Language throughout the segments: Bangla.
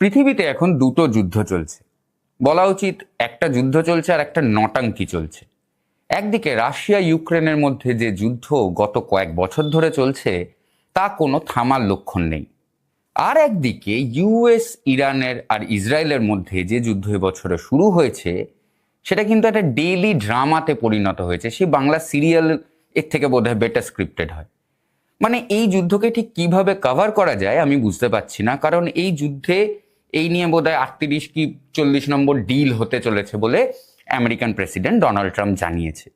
পৃথিবীতে এখন দুটো যুদ্ধ চলছে, বলা উচিত একটা যুদ্ধ চলছে আর একটা নটাঙ্কি চলছে। একদিকে রাশিয়া ইউক্রেনের মধ্যে যে যুদ্ধ গত কয়েক বছর ধরে চলছে তা কোনো থামার লক্ষণ নেই, আর একদিকে ইউএস ইরানের আর ইসরায়েলের মধ্যে যে যুদ্ধ এবছরে শুরু হয়েছে সেটা কিন্তু একটা ডেইলি ড্রামাতে পরিণত হয়েছে। সেই বাংলা সিরিয়াল এর থেকে বোধহয় বেটার স্ক্রিপ্টেড হয়। মানে এই যুদ্ধকে ঠিক কিভাবে কভার করা যায় আমি বুঝতে পারছি না, কারণ এই যুদ্ধে এই নিয়ে বোধহয় 38 কি 40 নম্বর ডিল হতে চলেছে বলে আমেরিকান প্রেসিডেন্ট ডোনাল্ড ট্রাম্প জানিয়েছে।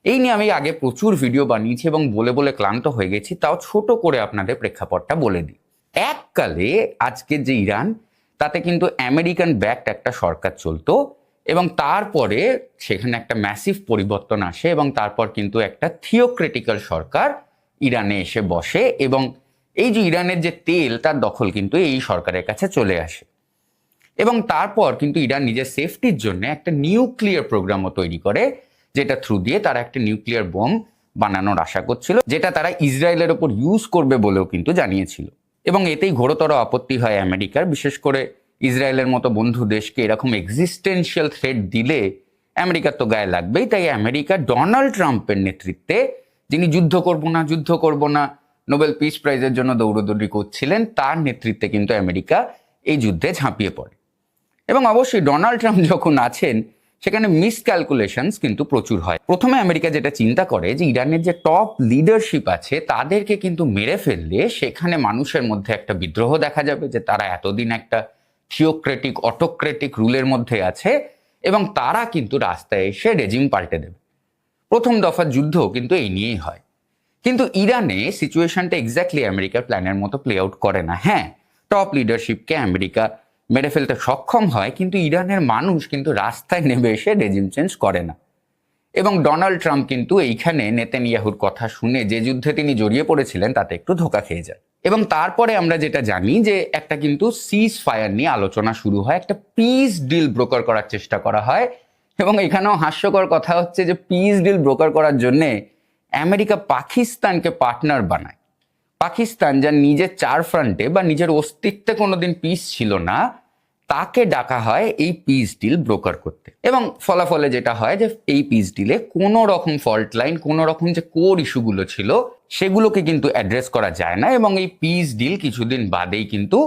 এই নিয়ে আমি আগে প্রচুর ভিডিও বানিয়েছি এবং বলে বলে ক্লান্ত হয়ে গেছি, তাও ছোট করে আপনাদের প্রেক্ষাপটটা বলে দিই। এককালে আজকে যে ইরান, তাতে কিন্তু আমেরিকান ব্যাকড একটা সরকার চলতো এবং তারপরে সেখানে একটা ম্যাসিভ পরিবর্তন আসে এবং তারপর কিন্তু একটা থিওক্রেটিক্যাল সরকার ইরানে এসে বসে এবং এই যে ইরানের যে তেল তার দখল কিন্তু এই সরকারের কাছে চলে আসে। এবং তারপর কিন্তু ইরান নিজের সেফটির জন্য একটা নিউক্লিয়ার প্রোগ্রামও তৈরি করে, যেটা থ্রু দিয়ে তারা একটা নিউক্লিয়ার বোম বানানোর আশা করছিল, যেটা তারা ইসরায়েলের ওপর ইউজ করবে বলেও কিন্তু জানিয়েছিল। এবং এতেই ঘোরতর আপত্তি হয় আমেরিকার, বিশেষ করে ইসরায়েলের মতো বন্ধু দেশকে এরকম এক্সিস্টেন্সিয়াল থ্রেট দিলে আমেরিকার তো গায়ে লাগবেই। তাই আমেরিকা ডোনাল্ড ট্রাম্পের নেতৃত্বে, যিনি যুদ্ধ করব না নোবেল পিস প্রাইজের জন্য দৌড়দৌড়ি করছিলেন, তার নেতৃত্বে কিন্তু আমেরিকা এই যুদ্ধে ঝাঁপিয়ে পড়ে। এবং অবশ্যই ডোনাল্ড ট্রাম্প যখন আছেন সেখানে মিসক্যালকুলেশনস কিন্তু প্রচুর হয়। প্রথমে আমেরিকা যেটা চিন্তা করে যে ইরানের যে টপ লিডারশিপ আছে তাদেরকে কিন্তু মেরে ফেললে সেখানে মানুষের মধ্যে একটা বিদ্রোহ দেখা যাবে যে তারা এতদিন একটা থিওক্রেটিক অটোক্রেটিক রুলের মধ্যে আছে এবং তারা কিন্তু রাস্তায় এসে রেজিম পাল্টে দেবে। প্রথম দফার যুদ্ধ কিন্তু এই নিয়েই হয়। কিন্তু ইরানে সিচুয়েশনটা এক্স্যাক্টলি আমেরিকার প্ল্যানের মতো প্লে আউট করে না। হ্যাঁ, টপ লিডারশিপকে আমেরিকা মেরে ফেলতে সক্ষম হয়, কিন্তু ইরানের মানুষ কিন্তু রাস্তায় নেমে এসে রেজিম চেঞ্জ করে না। এবং ডোনাল্ড ট্রাম্প কিন্তু এইখানে নেতানিয়াহুর কথা শুনে যে যুদ্ধে তিনি জড়িয়ে পড়েছিলেন তাতে একটু ধোঁকা খেয়ে যায়। এবং তারপরে আমরা যেটা জানি যে একটা কিন্তু সিজ ফায়ার নিয়ে আলোচনা শুরু হয়, একটা পিস ডিল ব্রোকার করার চেষ্টা করা হয়। এবং এখানেও হাস্যকর কথা হচ্ছে যে পিস ডিল ব্রোকার করার জন্যে আমেরিকা পাকিস্তানকে পার্টনার বানায়। পাকিস্তান, যার নিজের চার ফ্রন্টে বা নিজের অস্তিত্বে কোনোদিন পিস ছিল না, তাকে ডাকা হয় এই পিস ডিল ব্রোকার করতে। এবং ফলাফলে যেটা হয় যে এই পিস ডিলে কোনো রকম ফল্ট লাইন, কোনো রকম যে কোর ইস্যুগুলো ছিল সেগুলোকে কিন্তু অ্যাড্রেস করা যায় না এবং এই পিস ডিল কিছুদিন বাদেই কিন্তু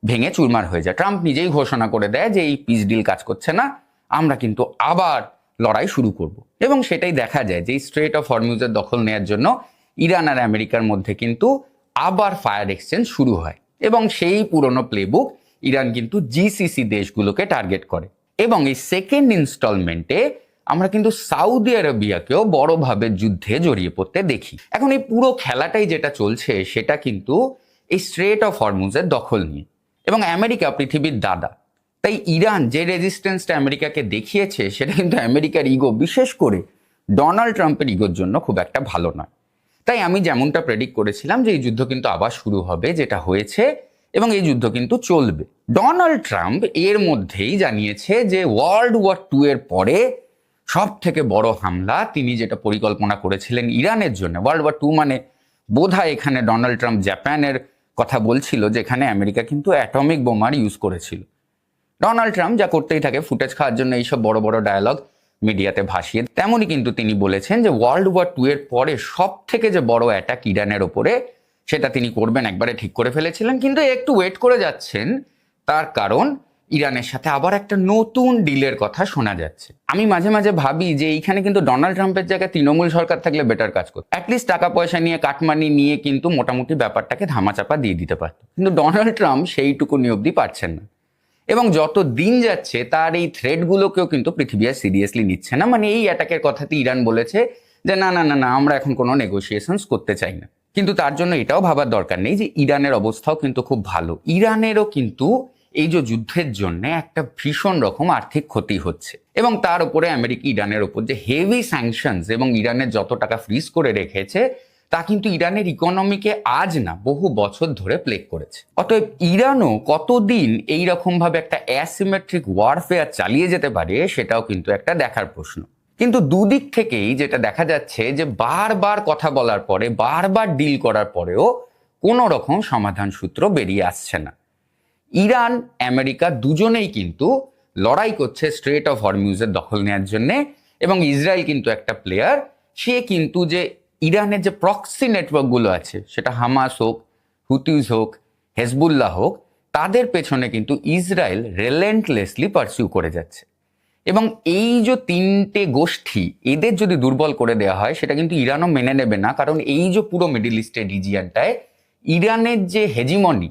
ভেঙে চুরমার হয়ে যায়। ট্রাম্প নিজেই ঘোষণা করে দেয় যে এই পিস ডিল কাজ করছে না, আমরা কিন্তু আবার লড়াই শুরু করব। এবং সেটাই দেখা যায় যে স্ট্রেট অফ হরমুজের দখল নেওয়ার জন্য ইরান আর আমেরিকার মধ্যে কিন্তু আবার ফায়ার এক্সচেঞ্জ শুরু হয় এবং সেই পুরনো প্লেবুক ইরান কিন্তু জিসিসি দেশগুলোকে টার্গেট করে। এবং এই সেকেন্ড ইনস্টলমেন্টে আমরা কিন্তু সৌদি আরবিয়াকেও বড়ভাবে যুদ্ধে জড়িয়ে পড়তে দেখি। এখন এই পুরো খেলাটাই যেটা চলছে সেটা কিন্তু এই স্ট্রেট অফ হরমুজের দখল নিয়ে। এবং আমেরিকা পৃথিবীর দাদা, তাই ইরান যে রেজিস্ট্যান্সটা আমেরিকাকে দেখিয়েছে সেটা কিন্তু আমেরিকার ইগো, বিশেষ করে ডোনাল্ড ট্রাম্পের ইগোর জন্য খুব একটা ভালো নয়। তাই আমি যেমনটা প্রেডিক্ট করেছিলাম যে এই যুদ্ধ কিন্তু আবার শুরু হবে, যেটা হয়েছে, এবং এই যুদ্ধ কিন্তু চলবে। ডোনাল্ড ট্রাম্প এর মধ্যেই জানিয়েছে যে ওয়ার্ল্ড ওয়ার 2 এর পরে সব থেকে বড় হামলা তিনি যেটা পরিকল্পনা করেছিলেন ইরানের জন্য। ওয়ার্ল্ড ওয়ার 2 মানে বোধহয় এখানে ডোনাল্ড ট্রাম্প জাপানের কথা বলছিল, যেখানে আমেরিকা কিন্তু অ্যাটমিক বোমার ইউজ করেছিল। ডোনাল্ড ট্রাম্প যা করতেই থাকে ফুটেজ খাওয়ার জন্য এইসব বড় বড় ডায়ালগ মিডিয়াতে ভাসিয়ে, তেমনই কিন্তু তিনি বলেছেন যে ওয়ার্ল্ড ওয়ার 2 এর পরে সব থেকে যে বড় অ্যাটাক ইরানের ওপরে সেটা তিনি করবেন, একবারে ঠিক করে ফেলেছিলেন। কিন্তু একটু ওয়েট করে যাচ্ছেন, তার কারণ ইরানের সাথে আবার একটা নতুন ডিলের কথা শোনা যাচ্ছে। আমি মাঝে মাঝে ভাবি যে এইখানে কিন্তু ডোনাল্ড ট্রাম্পের জায়গায় তৃণমূল সরকার থাকলে বেটার কাজ করতো। অ্যাটলিস্ট টাকা পয়সা নিয়ে, কাটমানি নিয়ে কিন্তু মোটামুটি ব্যাপারটাকে ধামাচাপা দিয়ে দিতে পারত। কিন্তু ডোনাল্ড ট্রাম্প সেইটুকু নিয়ে অবধি পারছেন না। এবং যত দিন যাচ্ছে তার এই থ্রেটগুলোকেও কিন্তু পৃথিবী আর সিরিয়াসলি নিচ্ছে না। মানে এই অ্যাটাকের কথাতে ইরান বলেছে যে না না না না, আমরা এখন কোনো নেগোসিয়েশনস করতে চাই না। কিন্তু তার জন্য এটাও ভাবার দরকার নেই যে ইরানের অবস্থাও কিন্তু খুব ভালো। ইরানেরও কিন্তু এই যে যুদ্ধের জন্য একটা ভীষণ রকম আর্থিক ক্ষতি হচ্ছে এবং তার উপরে আমেরিকা ইরানের উপর যে হেভি স্যাংশনস এবং ইরানের যত টাকা ফ্রিজ করে রেখেছে তা কিন্তু ইরানের ইকোনমিকে আজ না বহু বছর ধরে প্লেগ করেছে। অতএব ইরানও কতদিন এইরকম ভাবে একটা অ্যাসিমেট্রিক ওয়ারফেয়ার চালিয়ে যেতে পারে সেটাও কিন্তু একটা দেখার প্রশ্ন। কিন্তু দুদিক থেকেই যেটা দেখা যাচ্ছে যে বারবার কথা বলার পরে, বারবার ডিল করার পরেও কোনো রকম সমাধান সূত্র বেরিয়ে আসছে না। ইরান আমেরিকা দুজনেই কিন্তু লড়াই করছে স্ট্রেট অফ হরমুজের দখল নেওয়ার জন্য, এবং ইসরায়েল কিন্তু একটা প্লেয়ার। সে কিন্তু যে ইরানের যে প্রক্সি নেটওয়ার্কগুলো আছে, সেটা হামাস হোক, হুতিজ হোক, হেজবুল্লাহ হোক, তাদের পেছনে কিন্তু ইসরায়েল রিলেন্টলেসলি পারসিউ করে যাচ্ছে। এবং এই যে তিনটে গোষ্ঠী, এদের যদি দুর্বল করে দেওয়া হয়, সেটা কিন্তু ইরানও মেনে নেবে না। কারণ এই যে পুরো মিডিল ইস্টের রিজিয়নটায় ইরানের যে হেজিমনি,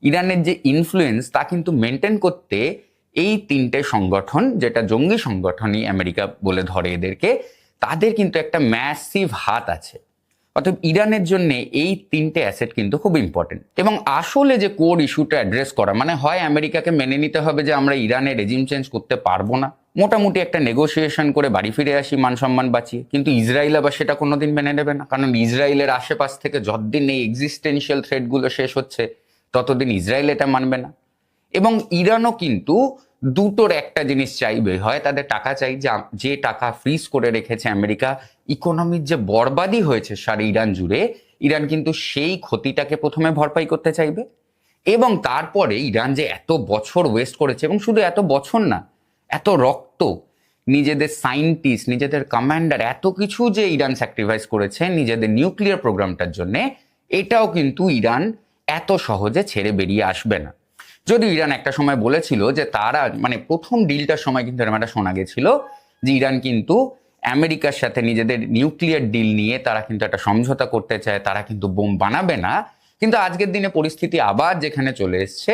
ইরানের যে ইনফ্লুয়েন্স, তা কিন্তু মেনটেন করতে এই তিনটে সংগঠন, যেটা জঙ্গি সংগঠনই আমেরিকা বলে ধরে এদেরকে, তাদের কিন্তু একটা ম্যাসিভ হাত আছে। অর্থাৎ ইরানের জন্য এই তিনটে অ্যাসেট কিন্তু খুব ইম্পর্টেন্ট। এবং আসলে যে কোর ইস্যুটা অ্যাড্রেস করা, মানে হয় আমেরিকাকে মেনে নিতে হবে যে আমরা ইরানের রেজিম চেঞ্জ করতে পারবো না, মোটামুটি একটা নেগোসিয়েশন করে বাড়ি ফিরে আসি মান সম্মান বাঁচিয়ে। কিন্তু ইসরায়েল আবার সেটা কোনোদিন মেনে নেবে না, কারণ ইসরায়েলের আশেপাশ থেকে যতদিন এই এক্সিস্টেন্সিয়াল থ্রেটগুলো শেষ হচ্ছে, ততদিন ইসরায়েল এটা মানবে না। এবং ইরানও কিন্তু দুটোর একটা জিনিস চাইবে, হয় তাদের টাকা চাই, যে টাকা ফ্রিজ করে রেখেছে আমেরিকা, ইকোনমির যে বরবাদি হয়েছে সারা ইরান জুড়ে, ইরান কিন্তু সেই ক্ষতিটাকে প্রথমে ভরপাই করতে চাইবে। এবং তারপরে ইরান যে এত বছর ওয়েস্ট করেছে, এবং শুধু এত বছর না, এত রক্ত, নিজেদের সায়েন্টিস্ট, নিজেদের কমান্ডার, এত কিছু যে ইরান স্যাক্রিফাইস করেছে নিজেদের নিউক্লিয়ার প্রোগ্রামটার জন্যে, এটাও কিন্তু ইরান এত সহজে ছেড়ে বেরিয়ে আসবে না। যদিও ইরান একটা সময় বলেছিল যে তারা, মানে প্রথম ডিলটার সময় কিন্তু এরকম একটা শোনা গেছিল যে ইরান কিন্তু আমেরিকার সাথে নিজেদের নিউক্লিয়ার ডিল নিয়ে তারা কিন্তু একটা সমঝোতা করতে চায়, তারা কিন্তু বোম বানাবে না। কিন্তু আজকের দিনে পরিস্থিতি আবার যেখানে চলে এসছে,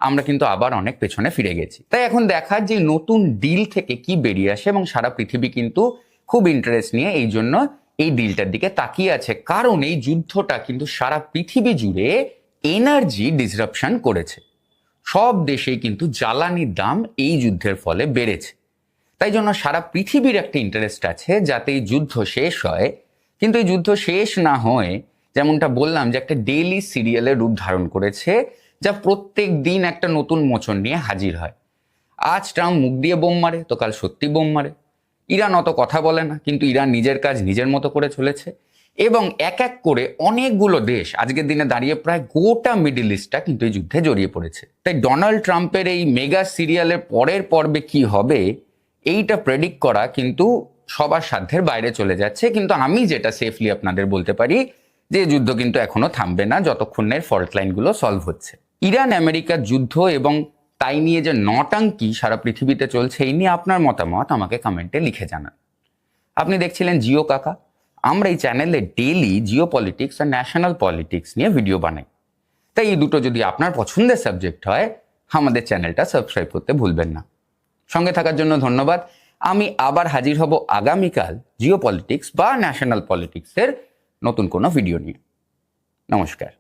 আমরা কিন্তু আবার অনেক পেছনে ফিরে গেছি। তাই এখন দেখার যে নতুন ডিল থেকে কি বেরিয়ে আসে, এবং সারা পৃথিবী কিন্তু খুব ইন্টারেস্ট নিয়ে এই জন্য এই ডিলটার দিকে তাকিয়ে আছে। কারণ এই যুদ্ধটা কিন্তু সারা পৃথিবী জুড়ে এনার্জি ডিসরাপশন করেছে। সব দেশেই কিন্তু জ্বালানির দাম এই যুদ্ধের ফলে বেড়েছে। তাই জন্য সারা পৃথিবীর একটা ইন্টারেস্ট আছে যাতে এই যুদ্ধ শেষ হয়। কিন্তু এই যুদ্ধ শেষ না হয়ে, যেমনটা বললাম, যে একটা ডেইলি সিরিয়ালের রূপ ধারণ করেছে, যা প্রত্যেক দিন একটা নতুন মোচন নিয়ে হাজির হয়। আজ ট্রাম্প মুখ দিয়ে বোম মারে, তো কাল সত্যি বোম মারে। ইরান অত কথা বলে না, কিন্তু ইরান নিজের কাজ নিজের মতো করে চলেছে। এবং এক এক করে অনেকগুলো দেশ আজকের দিনে দাঁড়িয়ে প্রায় গোটা মিডল ইস্টটা কিন্তু এই যুদ্ধে জড়িয়ে পড়েছে। তাই ডোনাল্ড ট্রাম্পের এই মেগা সিরিয়ালের পরের পর্বে কি হবে, এইটা প্রেডিক্ট করা কিন্তু সবার সাধ্যের বাইরে চলে যাচ্ছে। কিন্তু আমি যেটা সেফলি আপনাদের বলতে পারি, যে যুদ্ধ কিন্তু এখনো থামবে না যতক্ষণ না ফল্ট লাইনগুলো সলভ হচ্ছে। ইরান আমেরিকার যুদ্ধ এবং তাই নিয়ে যে নটাঙ্কি সারা পৃথিবীতে চলছে, এই নিয়ে আপনার মতামত আমাকে কমেন্টে লিখে জানান। আপনি দেখছিলেন জিও কাকা। আমরা এই চ্যানেলে ডেইলি জিও পলিটিক্স আর ন্যাশনাল পলিটিক্স নিয়ে ভিডিও বানাই। তাই এই দুটো যদি আপনার পছন্দের সাবজেক্ট হয়, আমাদের চ্যানেলটা সাবস্ক্রাইব করতে ভুলবেন না। সঙ্গে থাকার জন্য ধন্যবাদ। আমি আবার হাজির হব আগামীকাল জিও পলিটিক্স বা ন্যাশনাল পলিটিক্সের নতুন কোনো ভিডিও নিয়ে। নমস্কার।